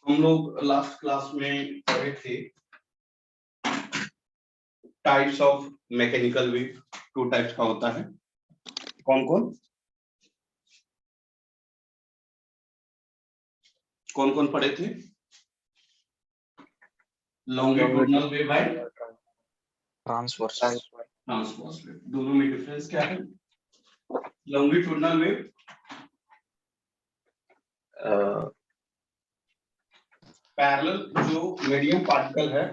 हम लोग last class में पढ़े थे types of mechanical wave. 2 types का होता है। कौन कौन कौन कौन पढ़े थे? लॉन्गिट्यूडिनल वेव है, ट्रांसवर्स वेव। दोनों में डिफरेंस क्या है? लॉन्गिट्यूडिनल वेव पैरेलल जो मीडियम पार्टिकल है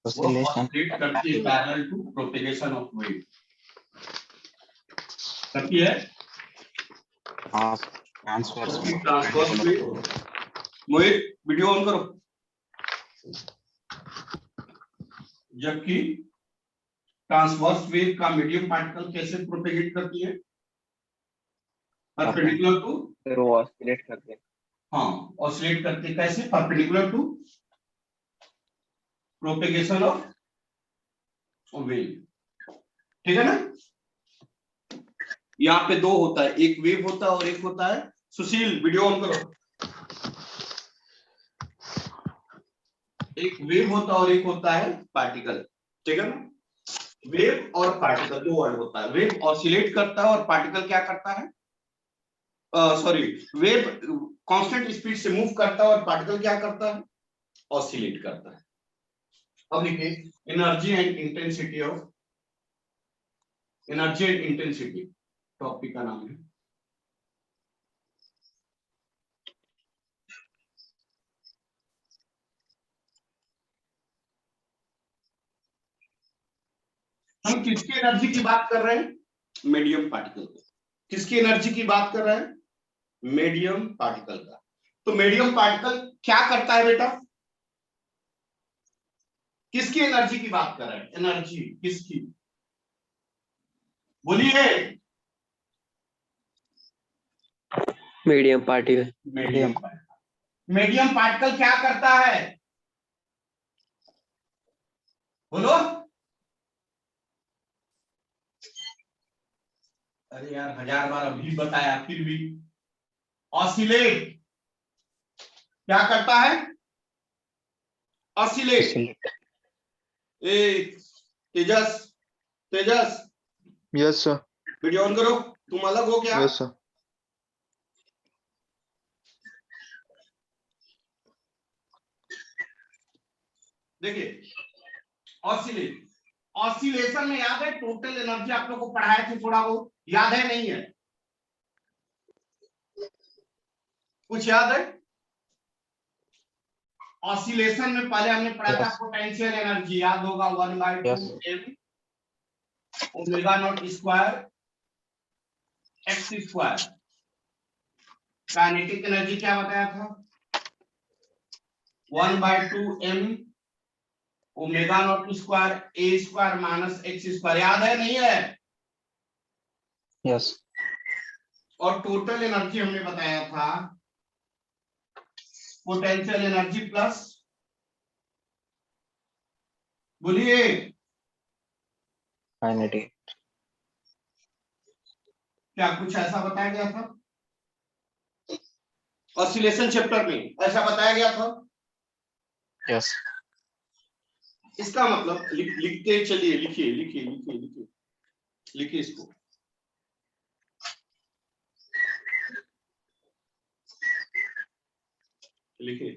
वो ऑसिलेट करती है parallel to propagation of wave करती है। Transverse wave. Mohit video on करो। जबकि ट्रांसवर्स वेव का मीडियम पार्टिकल कैसे प्रोपेगेट करती है? परपेंडिकुलर टू ऑसिलेट करते हैं। हाँ, ऑसिलेट करते कैसे? Perpendicular to propagation of wave. ठीक है ना? यहाँ पे 2 होता है, एक वेव होता है और एक होता है। सुशील वीडियो ऑन करो। एक वेव होता है और एक होता है पार्टिकल। ठीक है ना? वेव और पार्टिकल 2 वर्ड होता है। वेव ऑसिलेट करता है और पार्टिकल क्या करता है? सॉरी, वेव कांस्टेंट स्पीड से मूव करता है और पार्टिकल क्या करता है? ऑसिलेट करता है। अब देखिए energy and intensity of energy and intensity topic का नाम है। हम किसकी एनर्जी की बात कर रहे हैं? मीडियम पार्टिकल की। किसकी एनर्जी की बात कर रहे हैं? मीडियम पार्टिकल का। तो मीडियम पार्टिकल क्या करता है बेटा? किसकी एनर्जी की बात कर रहे हैं? एनर्जी किसकी? बोलिए। Medium particle. मीडियम पार्टिकल क्या करता है? बोलो। अरे यार 1000 बार अभी बताया फिर भी। ऑसिलेट क्या करता है? Oscillate. A Tejas, Tejas yes sir. Video on करो। तुम अलग हो क्या? Yes sir. देखिए ऑसिलेट, ऑसिलेशन में याद है टोटल एनर्जी आप लोग को पढ़ाए थे थोड़ा बहुत, याद है नहीं है? कुछ याद है? ऑसिलेशन में पहले हमने पढ़ा था पोटेंशियल एनर्जी, याद होगा 1/2 m omega naught square x square. Kinetic energy क्या बताया था? 1/2 m omega naught square A square minus x square. याद है नहीं है? यस। और टोटल एनर्जी हमने बताया था पोटेंशियल एनर्जी प्लस, बोलिए, काइनेटिक। क्या कुछ ऐसा बताया गया था ऑसिलेशन चैप्टर में? ऐसा बताया गया था? यस। इसका मतलब लिखते चलिए, लिखिए लिखिए लिखिए लिखिए लिखिए इसको। लिखिए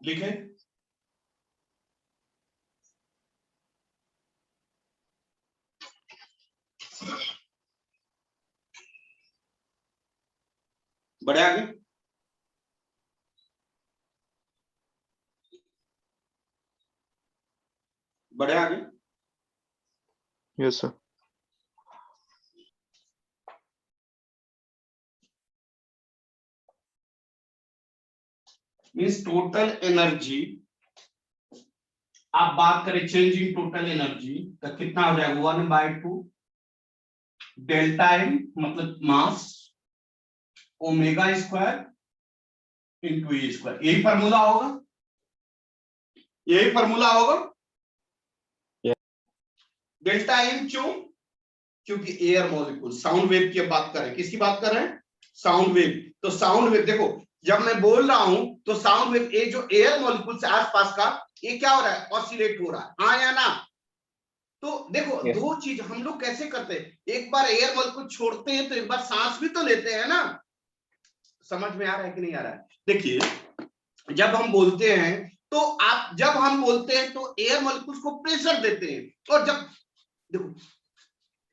लिखे। बढ़े आगे। बढ़े आगे। Yes sir. Means total energy, आप बात करें चेंज इन टोटल एनर्जी तो कितना हो जाएगा? 1/2 डेल्टा एम मतलब मास ओमेगा स्क्वायर इंटू ए स्क्वायर, यही फॉर्मूला होगा, यही फॉर्मूला होगा। डेल्टा एम क्यों? क्योंकि एयर मॉलिक्यूल, साउंड वेव की अब बात करें, किसकी बात कर रहे हैं? Sound wave. तो साउंड वेव देखो, जब मैं बोल रहा हूं तो साउंड वेव, ये जो एयर मॉलिक्यूल से आसपास का, ये क्या हो रहा है? ऑसिलेट हो रहा है, हाँ या ना? तो देखो Yes. दो चीज हम लोग कैसे करते हैं, एक बार एयर मॉलिक्यूल छोड़ते हैं तो एक बार सांस भी तो लेते हैं ना। समझ में आ रहा है कि नहीं आ रहा है? देखिए जब हम बोलते हैं तो आप, जब हम बोलते हैं तो एयर मॉलिक्यूल्स को प्रेशर देते हैं, और जब देखो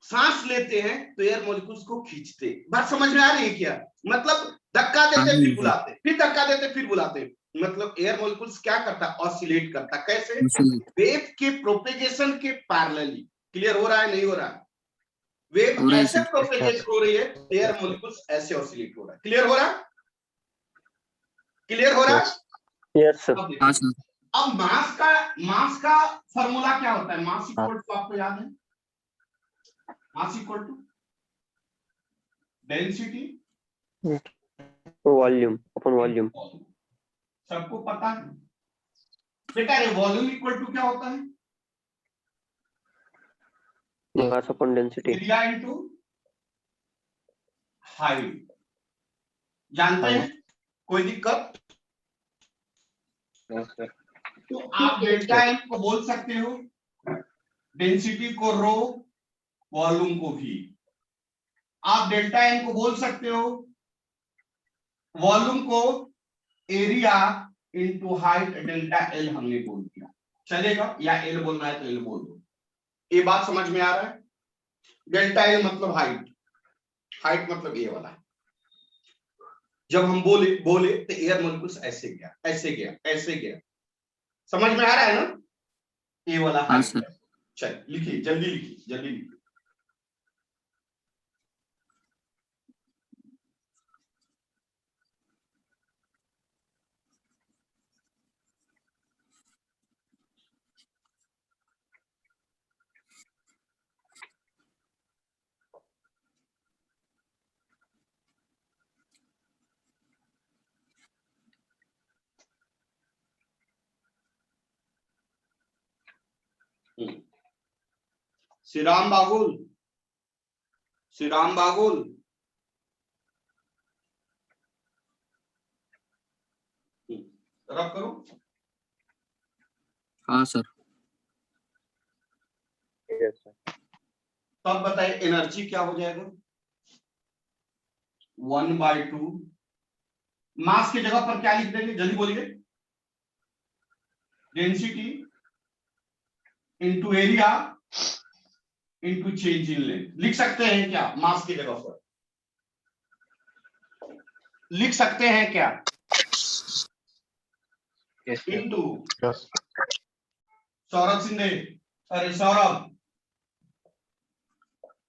सांस लेते हैं तो एयर मॉलिक्यूल्स को खींचते। बात समझ में आ रही है क्या? मतलब धक्का देते फिर बुलाते, फिर धक्का देते फिर बुलाते, मतलब एयर मॉलिक्यूल्स क्या करता? ऑसिलेट करता। कैसे? वेव के प्रोपेगेशन के पैरेलली। क्लियर हो रहा है नहीं हो रहा है? वेव ऐसे प्रोपेगेट हो रही है, एयर मॉलिक्यूल्स ऐसे ऑसिलेट हो रहा है। क्लियर हो रहा है? क्लियर हो रहा है? Yes sir. अब मास का फॉर्मूला क्या होता है? मास इक्वल टू, आपको याद है? Mass equal to density volume upon volume. सबको पता है बेटा। ये वॉल्यूम इक्वल टू क्या होता है? मास अपन डेंसिटी। Area into height. जानते हैं? कोई दिक्कत? तो आप डेल्टा एम को बोल सकते हो, डेंसिटी को रो, वॉल्यूम को भी। आप डेल्टा एम को बोल सकते हो, वॉल्यूम को area into height, delta L हमने बोल दिया, चलेगा? या एल बोलना है तो एल बोल दो। ये बात समझ में आ रहा है? डेल्टा एल मतलब हाइट, हाइट मतलब ये वाला है। जब हम बोले तो एयर मॉलिक्यूल्स ऐसे गया, ऐसे गया, ऐसे गया। समझ में आ रहा है ना? ये वाला हाइट है। चल लिखिए, जल्दी लिखिए, जल्दी लिखिए। श्रीराम बागुल, श्रीराम बागुल, रब करो। हाँ सर। Yes sir. तब बताइए एनर्जी क्या हो जाएगा? 1/2 मास की जगह पर क्या लिख देंगे? जल्दी बोलिए। Density into area into change in length. लिख सकते हैं क्या मास की जगह पर? लिख सकते हैं क्या? इंटू सौरभ सिंधे, अरे सौरभ,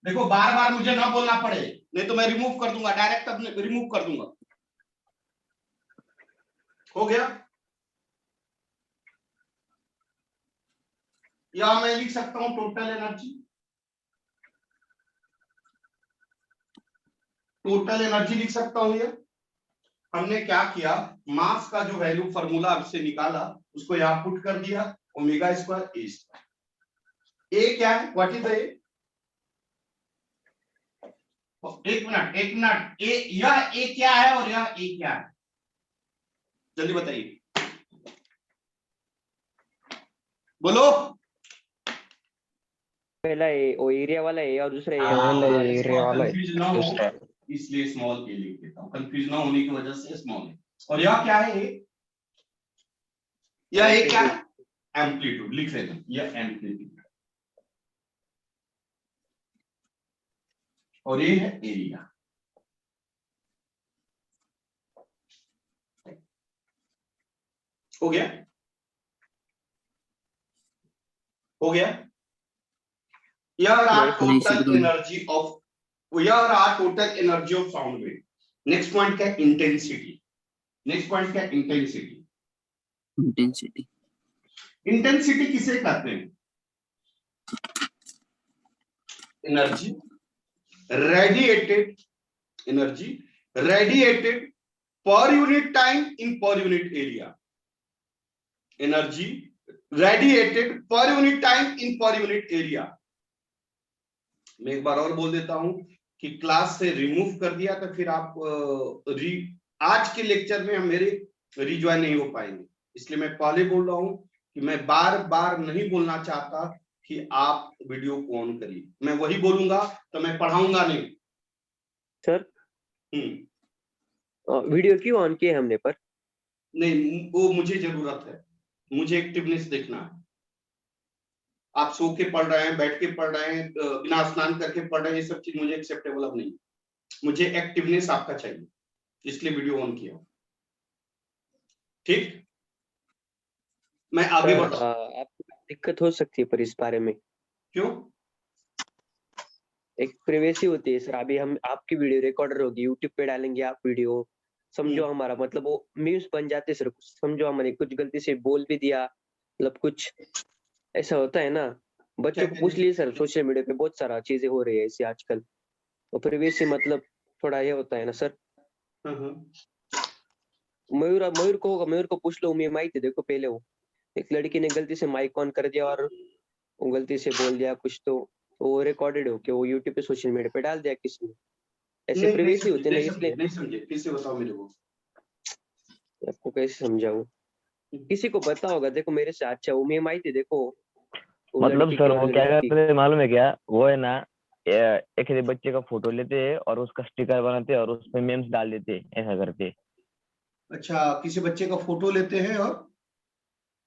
देखो बार बार मुझे ना बोलना पड़े, नहीं तो मैं रिमूव कर दूंगा, डायरेक्ट अपने रिमूव कर दूंगा। हो गया? या मैं लिख सकता हूं टोटल एनर्जी, टोटल एनर्जी लिख सकता हूं। ये हमने क्या किया, मास का जो वैल्यू फॉर्मूला से निकाला उसको यहां पुट कर दिया, ओमेगा स्क्वायर ए स्क्वायर। ए क्या है? What is a? एक मिनट, एक मिनट, ए, यह ए क्या है और यह ए क्या है? जल्दी बताइए, बोलो। पहला ए, वो एरिया वाला ए और दूसरा ए। एरिया वाला कंफ्यूज ना हो इसलिए स्मॉल ए लिख देता हूं, कंफ्यूज ना होने की वजह से स्मॉल ए। और यह क्या है? ए, यह ए क्या है? एम्पलीट्यूड लिख लेना, यह एम्पलीट्यूड, और ये है एरिया। हो गया? हो गया? यह रहा टोटल एनर्जी ऑफ, यह रहा total energy of sound wave. Next point क्या? इंटेंसिटी। नेक्स्ट पॉइंट क्या? इंटेंसिटी। इंटेंसिटी। इंटेंसिटी किसे कहते हैं? Energy radiated, energy radiated per unit time in per unit area. Energy radiated per unit time in per unit area. मैं एक बार और बोल देता हूं कि क्लास से रिमूव कर दिया तो फिर आप आज के लेक्चर में हम मेरे रिज्वाइन नहीं हो पाएंगे, इसलिए मैं पहले बोल रहा हूं कि मैं बार बार नहीं बोलना चाहता कि आप वीडियो को ऑन करिए। मैं वही बोलूंगा तो मैं पढ़ाऊंगा नहीं। सर वीडियो क्यों ऑन किए हमने पर? नहीं, वो मुझे जरूरत है, मुझे एक्टिवनेस देखना है। आप सो के पढ़ रहे हैं, बैठ के पढ़ रहे हैं, बिना स्नान करके पढ़ रहे हैं, ये सब चीज मुझे एक्सेप्टेबल अब नहीं। मुझे एक्टिवनेस आपका चाहिए, इसलिए वीडियो ऑन किया। ठीक, मैं आगे बढ़ रहा हूं। आपको दिक्कत हो सकती है पर इस बारे में। क्यों? एक प्राइवेसी होती है सर। अभी हम आपकी वीडियो रिकॉर्डर होगी, यूट्यूब पे डालेंगे आप वीडियो, समझो हमारा मतलब वो मीम्स बन जाते सर। समझो हमने कुछ गलती से बोल भी दिया, मतलब कुछ ऐसा होता है ना। बच्चों को पूछ लिए सर, सोशल मीडिया पे बहुत सारा चीजें हो रही है ऐसे आजकल, तो प्राइवेसी मतलब थोड़ा ये होता है ना सर। मयूर को पूछ लो, मैं माइक देखो पहले वो एक लड़की ने गलती से माइक ऑन कर दिया और वो गलती से बोल दिया कुछ, तो वो रिकॉर्डेड हो के वो यूट्यूब पे सोशल मीडिया पे डाल दिया किसी ने। ऐसे प्राइवेसी होती है ना, इसलिए नहीं समझे, फिर से बताओ मेरे को। आपको कैसे समझाऊं? किसी को पता होगा, देखो मेरे से अच्छा वो मैं माइक देखो। मतलब सर वो क्या करते हैं मालूम है क्या? वो है ना, एक बच्चे का फोटो लेते हैं और उसका स्टिकर बनाते हैं और उसमें मेम्स डाल देते हैं, ऐसा करते हैं। अच्छा, किसी बच्चे का फोटो लेते हैं और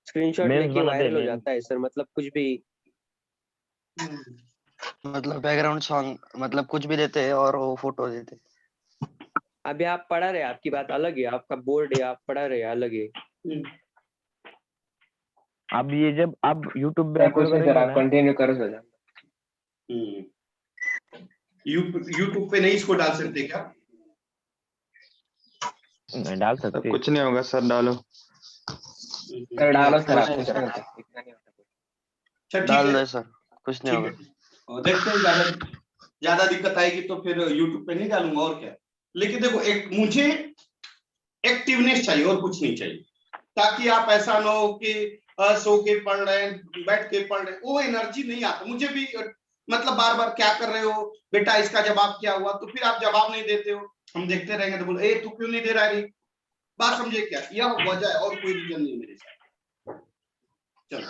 स्क्रीनशॉट लेके वायरल हो जाता है सर, मतलब कुछ भी, मतलब बैकग्राउंड सॉन्ग, मतलब कुछ भी देते हैं और वो फोटो देते हैं। अभी आप पढ़ा रहे, आपकी बात अलग है, आपका बोर्ड है, आप पढ़ा रहे अलग है। अब ये जब आप YouTube पे अपलोड करेंगे ना, कंटिन्यू करो सर। यूट्यूब पे नहीं इसको डाल सकते क्या? नहीं डाल सकते। कुछ नहीं होगा सर, डालो सर, डालो सर, आप कुछ नहीं होता, इतना नहीं होता कुछ। अच्छा, डाल दे सर, कुछ नहीं होगा। और देखते हैं, ज्यादा दिक्कत आएगी तो फिर यूट्यूब पे नहीं डालूंगा और क्या। लेकिन देखो, एक मुझे एक्टिवनेस चाहिए और कुछ नहीं चाहिए, ताकि आप ऐसा ना हो कि सो के पढ़ रहे हैं, बैठ के पढ़ रहे हैं, वो एनर्जी नहीं आता मुझे भी। मतलब बार बार क्या कर रहे हो बेटा, इसका जवाब क्या हुआ, तो फिर आप जवाब नहीं देते हो, हम देखते रहेंगे तो बोले तू क्यों नहीं दे रहा है? बात समझे क्या? यह वजह है और कोई रीजन नहीं मेरे साथ। चलो,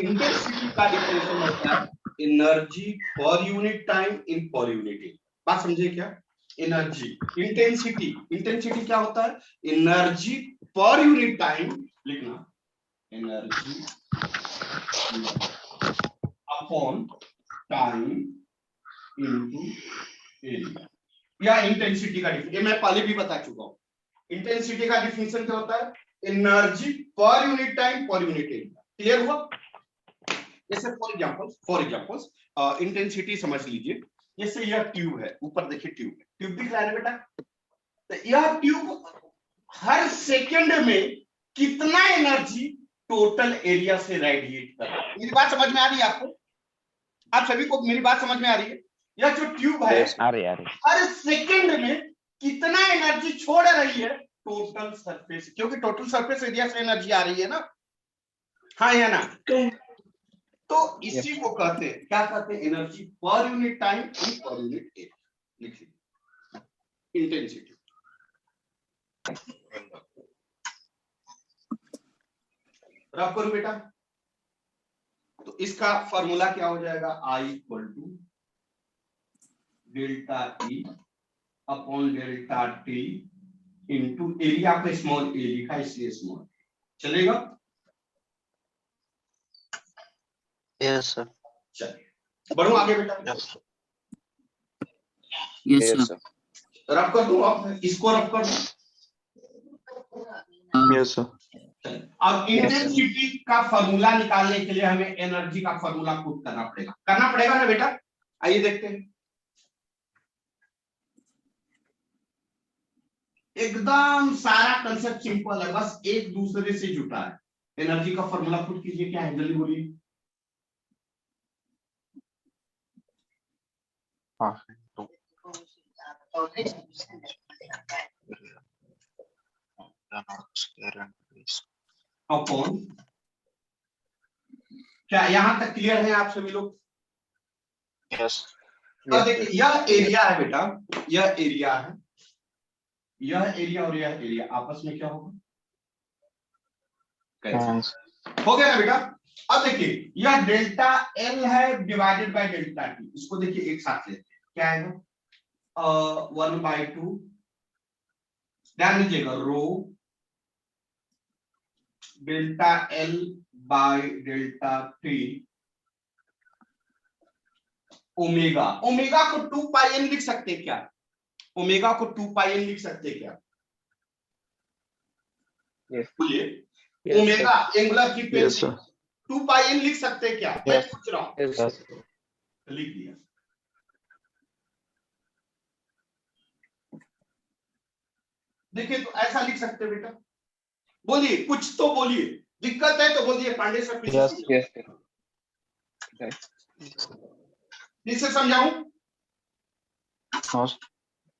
इंटेंसिटी का डिफिनेशन होता है एनर्जी पर unit time in per unit area. बात समझे क्या? एनर्जी इंटेंसिटी क्या होता है? एनर्जी पर यूनिट टाइम, लिखना energy upon time into area, या इंटेंसिटी का डिफिनेशन मैं पहले भी बता चुका हूं। इंटेंसिटी का डिफिनेशन क्या होता है? एनर्जी पर यूनिट टाइम पर यूनिट एरिया। क्लियर हुआ? जैसे फॉर एग्जांपल्स इंटेंसिटी समझ लीजिए, जैसे यह ट्यूब है, ऊपर देखिए ट्यूब दिख रहा है बेटा, तो यह ट्यूब हर सेकंड में कितना एनर्जी टोटल एरिया से रेडिएट कर रहा है। मेरी बात समझ में आ रही है आपको? आप सभी को मेरी बात समझ में आ रही है? यह जो ट्यूब है हर सेकंड में कितना एनर्जी छोड़ रही है टोटल सरफेस, क्योंकि टोटल सरफेस एरिया से एनर्जी आ रही है ना, हाँ या ना? तो इसी को कहते हैं, क्या कहते हैं? एनर्जी पर unit time in per unit area. लिखिए इंटेंसिटी। रफ करो बेटा, तो इसका फॉर्मूला क्या हो जाएगा? I equal to delta E upon delta T into area को स्मॉल ए लिखा इसलिए स्मॉल, चलेगा? Yes sir. चलिए बढ़ो आगे बेटा। Yes sir. रफ कर दूं, अब इसको रफ कर दूं। Yes sir. अब इंटेंसिटी का फॉर्मूला निकालने के लिए हमें एनर्जी का फॉर्मूला पुट करना पड़ेगा ना बेटा? आइए देखते हैं। एकदम सारा कंसेप्ट सिंपल है, बस एक दूसरे से जुटा है। एनर्जी का फॉर्मूला पुट कीजिए, क्या है जल्दी बोलिए। अपॉन, क्या यहाँ तक क्लियर है आप सभी लोग? अब देखिए यह एरिया है बेटा, यह एरिया है, यह एरिया और यह एरिया आपस में क्या होगा? कैंसिल हो गया ना बेटा। अब देखिए यह डेल्टा एल है डिवाइडेड बाय डेल्टा टी, इसको देखिए एक साथ लेते हैं, क्या आएगा? 1/2, ध्यान दीजिएगा, rho delta L by delta T omega. Omega को 2 पाई एन लिख सकते हैं क्या? ओमेगा को 2 पाई एन लिख सकते हैं क्या? बोलिए। Yes, omega angular Yes, frequency sir. 2 पाई एन लिख सकते हैं क्या? मैं Yes. पूछ रहा हूं, yes, sir. लिख दिया। देखिए तो ऐसा लिख सकते हैं बेटा, बोलिए कुछ तो बोलिए, दिक्कत है तो बोलिए पांडे सर। Yes. किससे समझाऊं?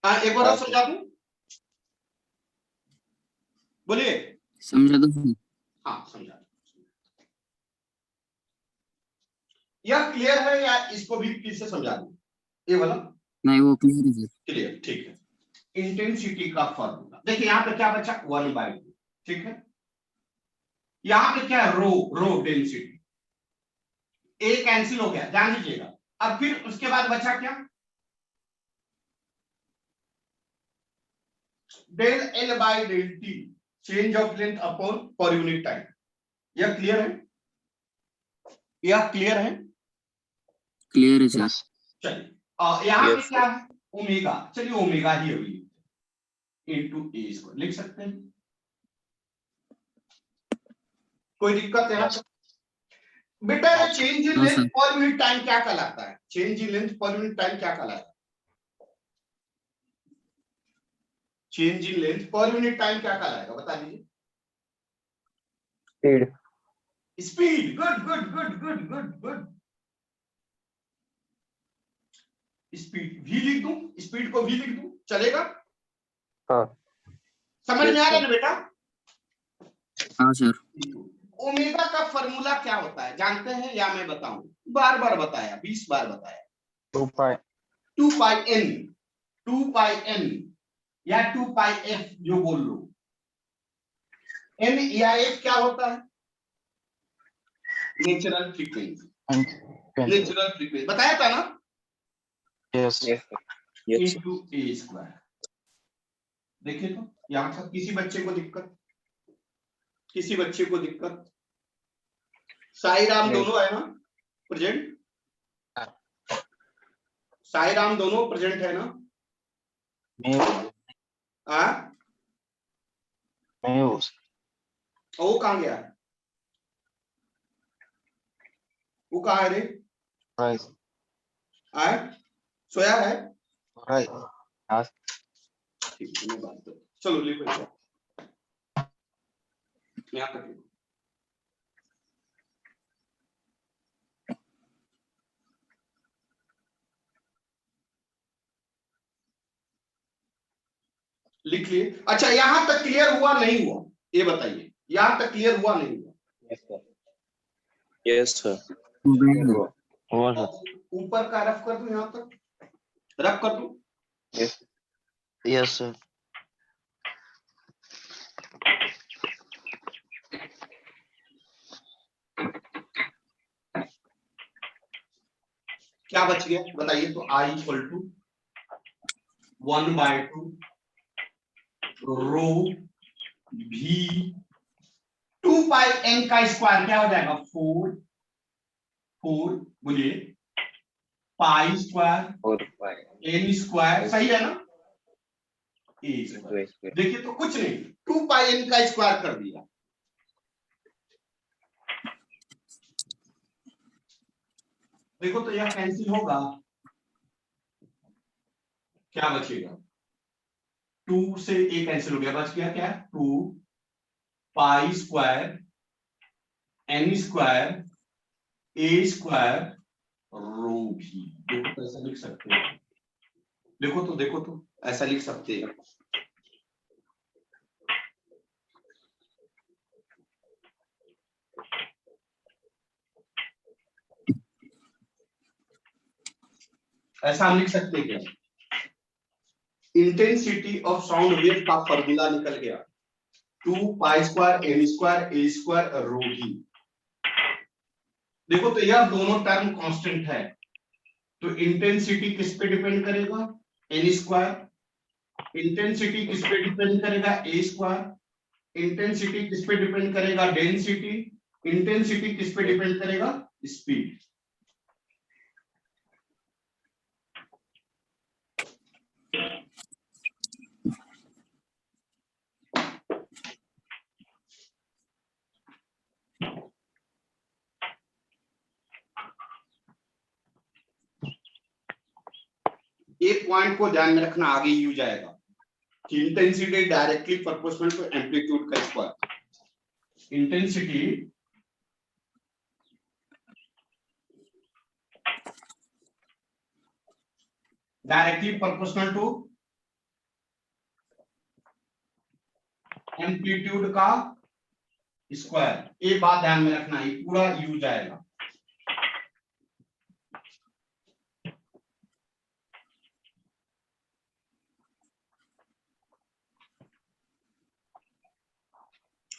एक बार और समझा दूं, बोलिए। समझा दो सर। हाँ समझा। यह क्लियर है या इसको भी फिर से समझा दूं? ये वाला नहीं वो क्लियर है सर। क्लियर, ठीक है। इंटेंसिटी का फॉर्मूला देखिए, यहाँ पे क्या बचा? 1/2, ठीक है। यहाँ पे क्या है? रो डेंसिटी, ए कैंसिल हो गया, ध्यान दीजिएगा। अब फिर उसके बाद बचा क्या? Del L by del T, change of length upon per unit time. यह क्लियर है? यह क्लियर है? क्लियर है सर। Yes. चलिए यहाँ पे क्या है? ओमेगा, चलिए ओमेगा ही होगी इनटू ए स्क्वायर लिख सकते हैं, कोई दिक्कत है? बेटा ये चेंज इन हाँ, लेंथ सर। पर यूनिट टाइम क्या कहलाता है? चेंज इन लेंथ पर यूनिट टाइम क्या कहलाता है? चेंज इन लेंथ पर यूनिट टाइम क्या कहलाएगा, बता दीजिए। Speed. Speed, good good good good good good. Speed भी लिख दूं, स्पीड को भी लिख दूं, चलेगा? हाँ। समझ में आ रहा है ना बेटा? हाँ सर। ओमेगा का फॉर्मूला क्या होता है जानते हैं या मैं बताऊं? बार बार बताया, 20 बार बताया। 2 pi. 2 पाई एन या 2 पाई एफ जो बोल लो, एन या एफ क्या होता है? Natural frequency, And natural frequency बताया था ना? yes. इनटू ए स्क्वायर। देखिए तो यहां तक किसी बच्चे को दिक्कत? किसी बच्चे को दिक्कत? साई राम दोनों है ना प्रेजेंट? साई राम दोनों प्रेजेंट है ना? Muse. वो कहाँ गया? वो कहाँ है रे? Right. आए सोया है? Right. ठीक है, बात तो चलो लिखो यहाँ तक लिखो। लिख लिए? अच्छा यहां तक क्लियर हुआ नहीं हुआ ये बताइए, यहां तक क्लियर हुआ नहीं हुआ? Yes sir. हो गया सर। हुआ सर। ऊपर का रफ कर दूं, यहां तक रफ कर दूं? Yes sir. क्या बच गया बताइए तो? I इक्वल टू 1/2 रो भी 2 पाई एन का स्क्वायर क्या हो जाएगा? 4 बोलिए, पाई स्क्वायर एन स्क्वायर, सही है ना? ए स्क्वायर। देखिए तो कुछ नहीं, 2 पाई एन का स्क्वायर कर दिया। देखो तो यह कैंसिल होगा, क्या बचेगा? 2 से ए कैंसिल हो गया, बच गया क्या? 2 pi square N square A square रो भी। देखो कैसे लिख सकते हैं? देखो तो ऐसा लिख सकते हैं। ऐसा हम लिख सकते हैं क्या? इंटेंसिटी ऑफ साउंड वेव का फॉर्मूला निकल गया 2 pi square N square A square rho V. देखो तो यह दोनों टर्म कांस्टेंट है, तो इंटेंसिटी किस पे डिपेंड करेगा? N square. इंटेंसिटी किस पे डिपेंड करेगा? ए स्क्वायर। इंटेंसिटी किस पे डिपेंड करेगा? डेंसिटी। इंटेंसिटी किस पे डिपेंड करेगा? स्पीड। एक पॉइंट को ध्यान में रखना, आगे यू जाएगा कि intensity directly proportional to amplitude का square. Intensity directly proportional to amplitude का स्क्वायर। एक बात ध्यान में रखना, ये पूरा यू जाएगा।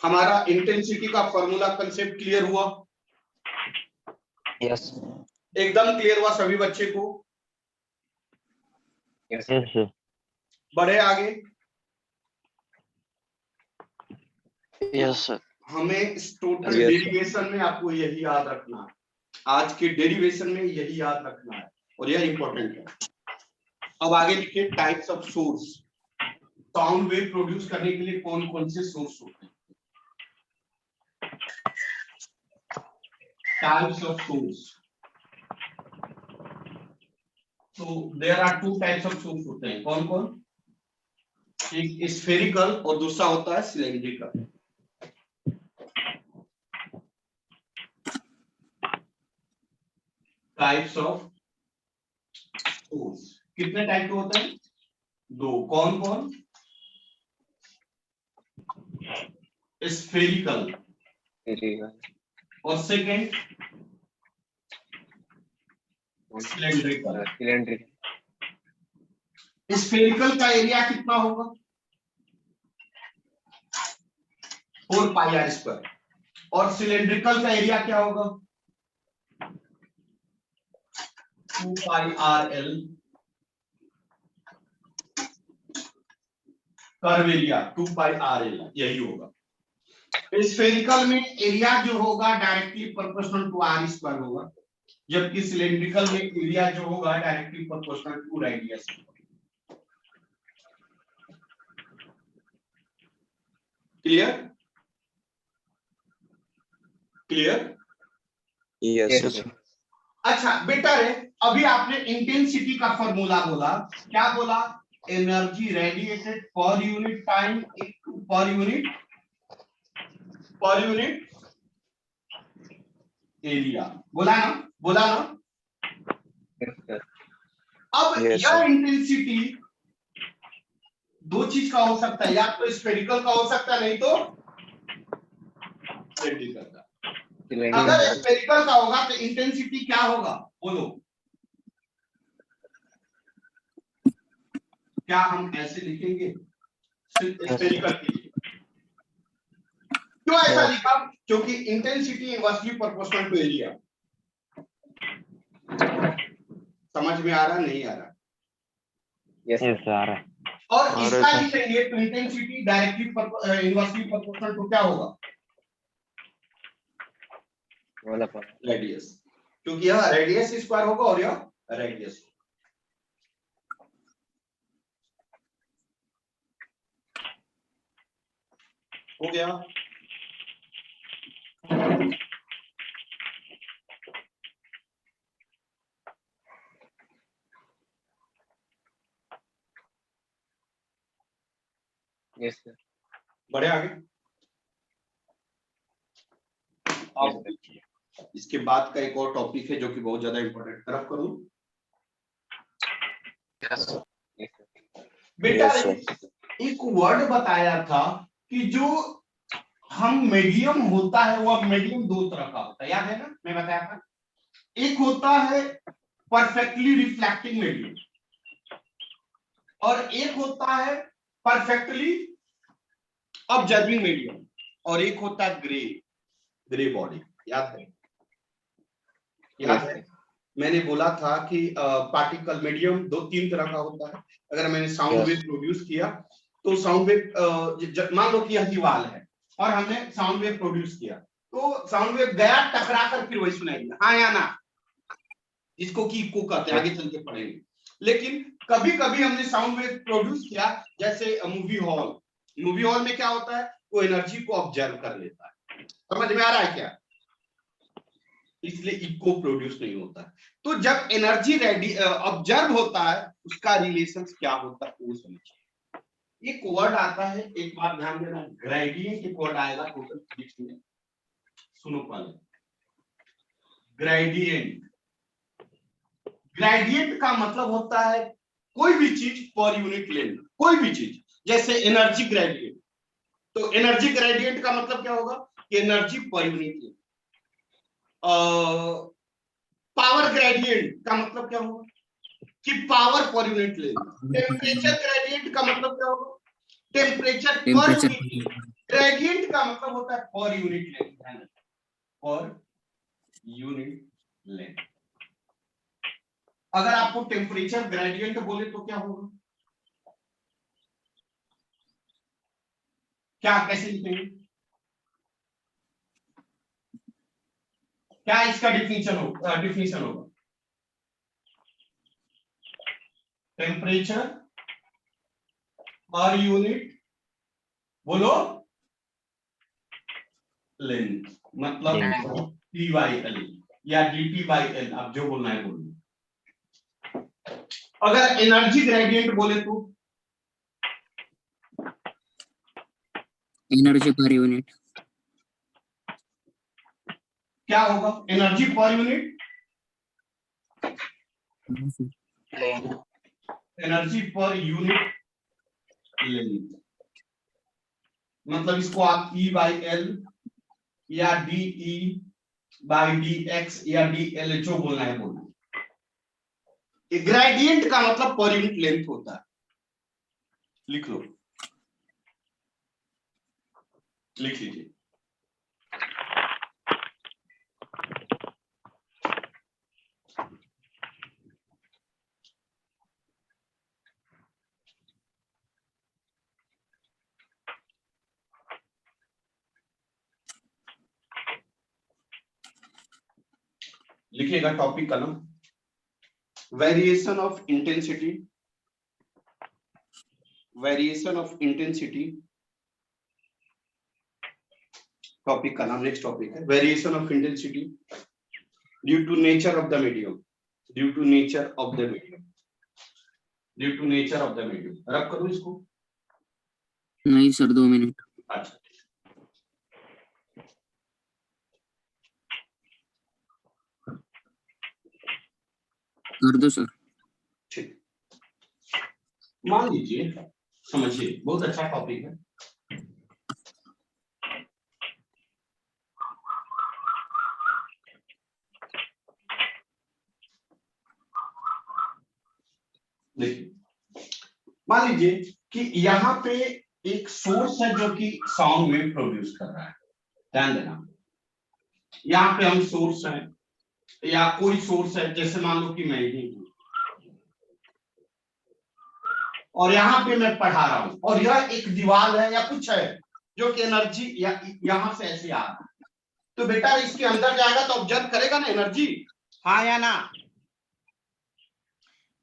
हमारा इंटेंसिटी का फॉर्मूला कंसेप्ट क्लियर हुआ? यस एकदम क्लियर हुआ सभी बच्चे को? Yes sir. बढ़े आगे। Yes sir. हमें इस टोटल Yes, sir. डेरिवेशन में आपको यही याद रखना है, आज के डेरिवेशन में यही याद रखना है और यह इंपॉर्टेंट है। अब आगे लिखिए types of source. Sound wave produce करने के लिए कौन कौन से सोर्स होते हैं? Types of source. तो there are 2 types of source होते हैं। कौन कौन? एक स्फेरिकल और दूसरा होता है सिलेंड्रिकल। टाइप्स ऑफ सोर्स कितने टाइप के होते हैं? 2। कौन कौन? स्फेरिकल और सेकेंड सिलेंड्रिकल। स्फेरिकल का एरिया कितना होगा? 4 पाई आर स्क्वायर। और सिलेंड्रिकल का एरिया क्या होगा? 2 pi R L. Curve area 2 pi R L यही होगा। स्फेरिकल में एरिया जो होगा directly proportional to R square होगा, जबकि सिलेंड्रिकल में एरिया जो होगा directly proportional to radius. Clear? Clear? Yes, sir. अच्छा बेटा रे, अभी आपने इंटेंसिटी का फॉर्मूला बोला, क्या बोला? एनर्जी रेडिएटेड पर यूनिट टाइम इनटू पर यूनिट एरिया। बोला ना? बोला ना? अब Yes, यह sir. इंटेंसिटी दो चीज का हो सकता है, या तो स्फेरिकल का हो सकता है, नहीं तो सिलेंड्रिकल का। अगर स्फेरिकल का होगा तो इंटेंसिटी क्या होगा? बोलो। क्या हम ऐसे लिखेंगे? स्फेरिकल के लिए क्यों ऐसा लिखा? क्योंकि intensity inversely proportional to area. समझ में आ रहा? नहीं आ रहा? यस सर आ रहा है। और इसका लिखेंगे तो intensity directly inversely proportional to क्या होगा? रेडियस। क्योंकि यह रेडियस स्क्वायर होगा और यह रेडियस। हो गया? Yes sir. बढ़े आगे। अब इसके बाद का एक और टॉपिक है जो कि बहुत ज्यादा इंपॉर्टेंट। तरफ करूं? यस बेटा Yes, sir. एक वर्ड बताया था कि जो हम मीडियम होता है वो मीडियम दो तरह का होता है, याद है ना, मैं बताया था। एक होता है परफेक्टली रिफ्लेक्टिंग मीडियम और एक होता है परफेक्टली ऑब्जर्विंग मीडियम और एक होता है ग्रे बॉडी। याद है, याद है मैंने बोला था कि पार्टिकल मीडियम दो तीन तरह का होता है। अगर मैंने साउंड वेव प्रोड्यूस किया तो साउंड वेव, मान लो कि यह दीवार है और हमने साउंड वेव प्रोड्यूस किया तो साउंड वेव गया टकरा कर फिर वही सुनाई दिया, हाँ या ना, इसको की इको कहते हैं, आगे चल के पढ़ेंगे। लेकिन कभी कभी हमने साउंड वेव प्रोड्यूस किया, जैसे मूवी हॉल में क्या होता है, वो एनर्जी को ऑब्जर्व कर लेता है। समझ में आ रहा है क्या? इसलिए इको प्रोड्यूस नहीं होता है। तो जब एनर्जी ऑब्जर्व होता है उसका रिलेशन क्या होता है वो समझिए। एक वर्ड आता है, एक बात ध्यान देना, ग्रेडियंट एक वर्ड आएगा टोटल फिजिक्स में, सुनो पहले। ग्रेडियंट का मतलब होता है कोई भी चीज पर यूनिट लेंथ, कोई भी चीज, जैसे एनर्जी ग्रेडियंट, तो एनर्जी ग्रेडियंट का मतलब क्या होगा कि energy per unit length. Power gradient का मतलब क्या होगा कि power per unit length. Temperature gradient का मतलब क्या होगा, टेम्परेचर पर टेम्परेचर यूनिट लेंथ। ग्रेडियंट का मतलब होता है per unit length, per unit length. अगर आपको टेम्परेचर ग्रेडियंट बोले तो क्या होगा, क्या कैसे लिखेंगे, क्या इसका डिफिनेशन होगा, टेम्परेचर पर यूनिट बोलो लेंथ, मतलब टी बाई एल या डी बाई एल, आप जो बोलना है बोलो। अगर एनर्जी ग्रेडियंट बोले तो एनर्जी पर यूनिट क्या होगा, energy per unit, energy per unit length, मतलब इसको आप E बाई एल या DE बाई DX या DLHO बोलना है बोलना। ग्रेडियंट का मतलब पर यूनिट लेंथ होता है, लिख लो, लिख लीजिए। लिखिएगा टॉपिक का नाम, variation of intensity, variation of intensity, topic का नाम, नेक्स्ट टॉपिक है variation of intensity due to nature of the medium, due to nature of the medium, due to nature of the medium. Rub करूं इसको? नहीं sir, 2 minute. अच्छा, कर दो sir. ठीक, मान लीजिए, समझिए, बहुत अच्छा टॉपिक है। देखिए, मान लीजिए कि यहाँ पे एक सोर्स है जो कि साउंड वेव प्रोड्यूस कर रहा है, ध्यान देना। यहाँ पे हम सोर्स है या कोई सोर्स है, जैसे मान लो कि मैं ही हूं और यहाँ पे मैं पढ़ा रहा हूं और यह एक दीवार है या कुछ है जो कि एनर्जी यहाँ से ऐसे आ रहा है, तो बेटा इसके अंदर जाएगा तो ऑब्जर्व करेगा ना एनर्जी, हाँ या ना?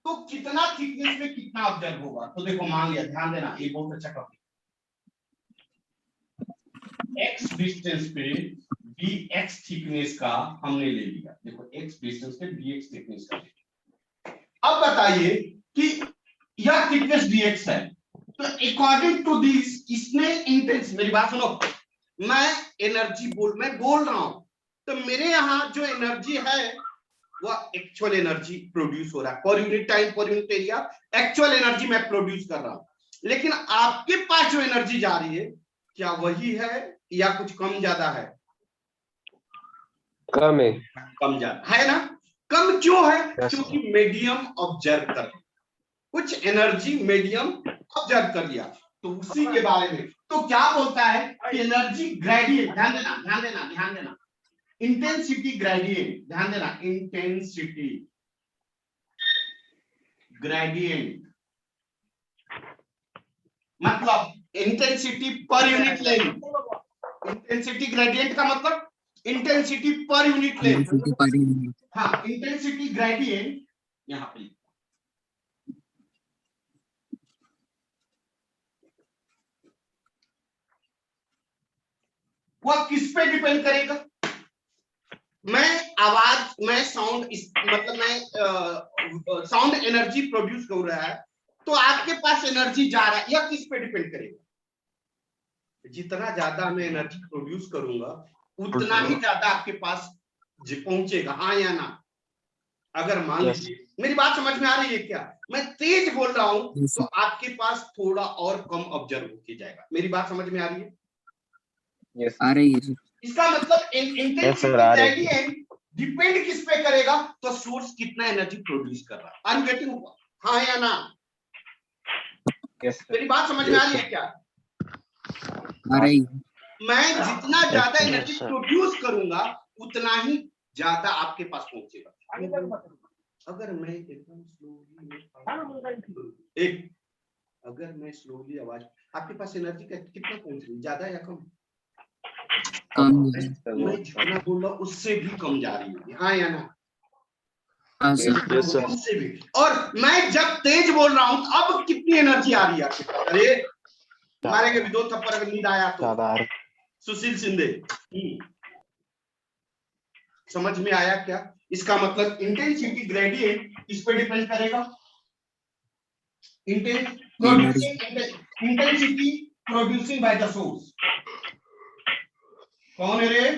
तो कितना थिकनेस में कितना ऑब्जर्व होगा, तो देखो मान लिया, ध्यान देना, ये बहुत अच्छा टॉपिक, एक्स डिस्टेंस पे dx थिकनेस का हमने ले लिया, देखो x डिस्टेंस पे dx थिकनेस का। अब बताइए कि यह थिकनेस dx है, तो अकॉर्डिंग टू दिस इसने इंटेंस, मेरी बात सुनो, मैं बोल रहा हूं, तो मेरे यहाँ जो एनर्जी है वह एक्चुअल एनर्जी प्रोड्यूस हो रहा है, पर यूनिट टाइम पर यूनिट एरिया एक्चुअल एनर्जी मैं प्रोड्यूस कर रहा हूं। लेकिन आपके पास जो एनर्जी जा रही है क्या वही है या कुछ कम ज्यादा है? कम है। कम ज्यादा है ना? कम क्यों है? Yes, क्योंकि मीडियम ऑब्जर्व कर लिया, कुछ एनर्जी मीडियम ऑब्जर्व कर लिया, तो उसी के बारे में तो क्या बोलता है कि एनर्जी ग्रेडियंट, ध्यान देना ध्यान देना ध्यान देना, इंटेंसिटी ग्रेडियंट, ध्यान देना, इंटेंसिटी ग्रेडियंट मतलब intensity per unit length. Intensity gradient का मतलब intensity per unit length. Intensity per unit. हाँ, इंटेंसिटी ग्रेडियंट यहाँ पे वह किस पे डिपेंड करेगा? मैं साउंड मतलब मैं साउंड एनर्जी प्रोड्यूस कर रहा है, तो आपके पास एनर्जी जा रहा है, यह किस पे डिपेंड करेगा? जितना ज्यादा मैं एनर्जी प्रोड्यूस करूंगा उतना ही ज्यादा आपके पास पहुंचेगा, हाँ या ना? अगर मान Yes. लीजिए, मेरी बात समझ में आ रही है क्या? मैं तेज बोल रहा हूं Yes, तो sir. आपके पास थोड़ा और कम ऑब्जर्व होके जाएगा। मेरी बात समझ में आ रही है? आ रही है सर। इसका मतलब Yes, sir, इंटेंसिटी आ रही है। ग्रेडियंट डिपेंड किस पे करेगा? तो सोर्स कितना एनर्जी प्रोड्यूस कर रहा है। Are you getting? हाँ या ना? मेरी बात समझ में आ रही है क्या? आ रही है। मैं जितना ज्यादा एनर्जी sir. प्रोड्यूस करूंगा उतना ही ज्यादा आपके पास पहुंचेगा। अगर मैं एकदम स्लोली अगर मैं स्लोली आवाज, आपके पास एनर्जी का कितना पहुंच रही है, ज्यादा या कम? कम मैं जितना बोल रहा हूं उससे भी कम जा रही होगी, हाँ या ना? हाँ सर। Yes, sir. उससे भी। और मैं जब तेज बोल रहा हूं अब कितनी एनर्जी आ रही है आपके पास? अरे मारेंगे भी 2 थप्पड़ अगर नींद आया तो। ज्यादा आ रही। सुशील शिंदे, समझ में आया क्या? इसका मतलब इंटेंसिटी ग्रेडियंट इस पे डिपेंड करेगा, intensity producing by the source. कौन है रे?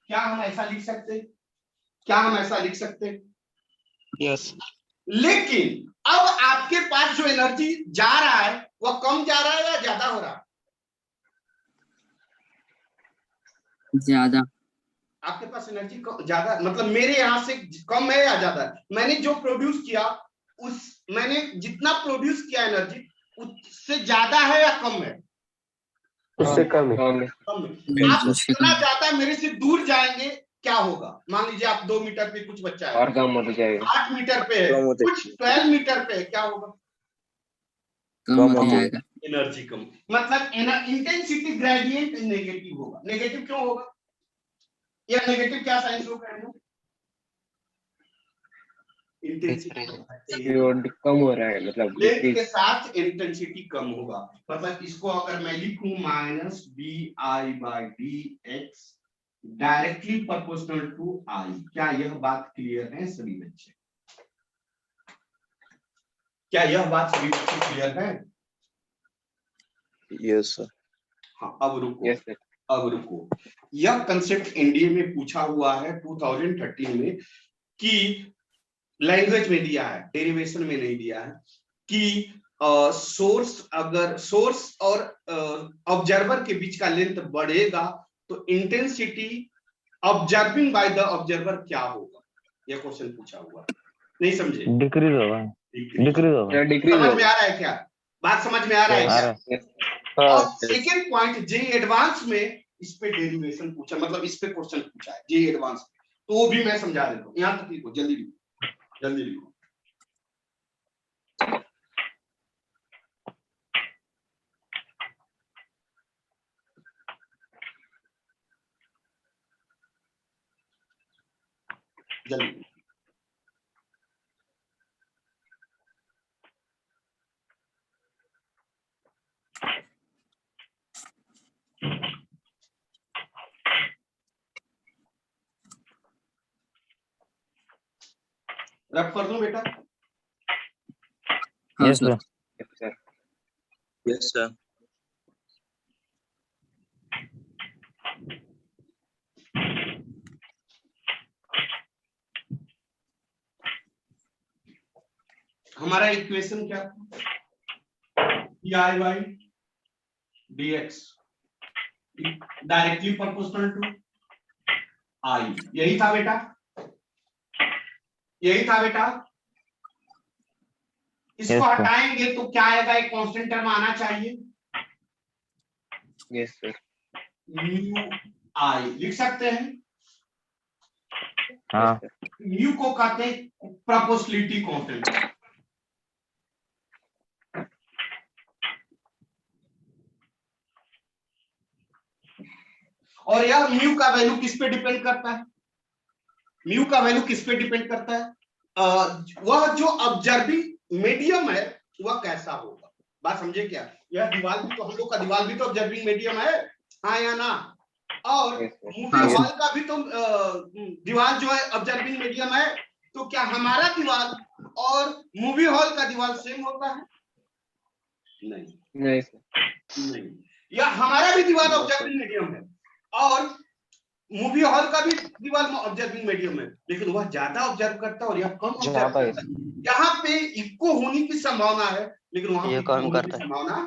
क्या हम ऐसा लिख सकते? क्या हम ऐसा लिख सकते? Yes. लेकिन अब आपके पास जो एनर्जी जा रहा है वह कम जा रहा है या ज्यादा हो रहा है? ज्यादा। आपके पास एनर्जी ज्यादा मतलब मेरे यहां से कम है या ज्यादा है? मैंने जो प्रोड्यूस किया मैंने जितना प्रोड्यूस किया एनर्जी उससे ज्यादा है या कम है? उससे कम है। कम है। आप जितना ज्यादा मेरे से दूर जाएंगे क्या होगा? मान लीजिए आप 2 मीटर पे कुछ बच्चा है और कम हो जाएगा, 8 मीटर पे है, कुछ 12 मीटर पे है, क्या होगा? कम हो जाएगा। एनर्जी कम, मतलब इंटेंसिटी ग्रेडियंट नेगेटिव होगा। नेगेटिव क्यों होगा? या नेगेटिव क्या साइंस होगा? इंटेंसिटी कम हो रहा है, मतलब लेंथ के साथ इंटेंसिटी कम होगा। मतलब इसको अगर मैं लिखूं minus bi/dx directly proportional to I, क्या यह बात क्लियर है सभी बच्चे? क्या यह बात सभी बच्चे क्लियर है? Yes sir. हाँ, अब रुको अब रुको, यह कंसेप्ट एनडीए में पूछा हुआ है 2013 में, कि लैंग्वेज में दिया है, डेरिवेशन में नहीं दिया है, कि अगर सोर्स और ऑब्जर्वर के बीच का लेंथ बढ़ेगा तो intensity observing by the observer क्या होगा? यह क्वेश्चन पूछा हुआ है, नहीं समझे? डिक्रीज होगा। डिक्रीज होगा। समझ में आ रहा है क्या? बात समझ में आ रहा है आ क्या? रहा है। और सेकेंड पॉइंट, जे एडवांस में इस पे डेरिवेशन पूछा, मतलब इस पे क्वेश्चन पूछा है जे एडवांस में, तो वो भी मैं समझा देता हूँ। यहाँ तक लिखो, जल्दी लिखो, जल्दी लिखो। जल्दी रब कर दूं बेटा? हाँ yes sir. Sir. Yes sir. हमारा इक्वेशन क्या था, by dx directly proportional to I, यही था बेटा, यही था बेटा। इसको Yes, sir. हटाएंगे तो क्या आएगा, एक कांस्टेंट टर्म आना चाहिए, यस सर। म्यू आई लिख सकते हैं। हाँ म्यू को कहते हैं प्रोपोर्शनलिटी कांस्टेंट। और यह म्यू का वैल्यू किस पे डिपेंड करता है, म्यू का वैल्यू किस पे डिपेंड करता है, वह जो ऑब्जर्विंग मीडियम है वह कैसा होगा। बात समझे क्या, यह दीवार भी तो, हम लोग का दीवार भी तो ऑब्जर्विंग मीडियम है, हाँ या ना। और Yes, sir. मूवी हाँ, हॉल का भी तो दीवार जो है ऑब्जर्विंग मीडियम है। तो क्या हमारा दीवार और मूवी हॉल का दीवार सेम होता है? नहीं, नहीं सर। नहीं। या हमारा भी दीवार ऑब्जर्विंग मीडियम है और मूवी हॉल का भी दीवार ऑब्जर्विंग मीडियम है, लेकिन वह ज्यादा ऑब्जर्व करता है और यह कम ऑब्जर्व ज्यादा करता है। यहाँ पे इक्को होने की संभावना है, लेकिन वहां ये पे काम होने की करता है। संभावना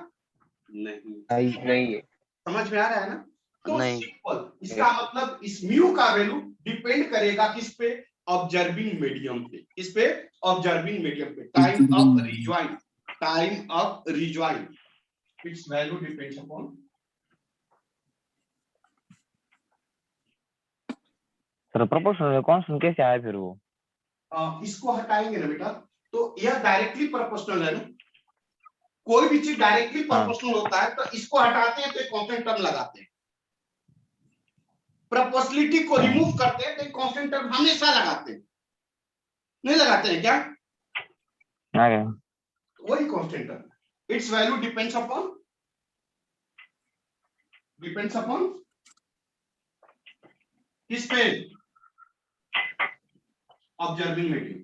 नहीं। नहीं है। समझ में आ रहा है ना? तो नहीं। सिंपल, इसका मतलब इस म्यू का वैल्यू डिपेंड करेगा किस पे, ऑब्जर्विंग मीडियम पे, किस पे, ऑब्जर्विंग मीडियम पे। Time of rejoin, time of rejoin, it's value depends upon. Sir proportional constant कैसे आया फिर वो? इसको हटाएंगे ना बेटा, तो यह डायरेक्टली प्रोपोर्शनल है ना, कोई भी चीज डायरेक्टली प्रोपोर्शनल होता है तो इसको हटाते हैं तो एक कांस्टेंट टर्म लगाते हैं, प्रोपोर्शनलिटी को रिमूव करते हैं तो एक कांस्टेंट टर्म हमेशा लगाते हैं, नहीं लगाते हैं क्या? आ गया। वही constant term, it's value depends upon किस पे, ऑब्जर्विंग मीडियम।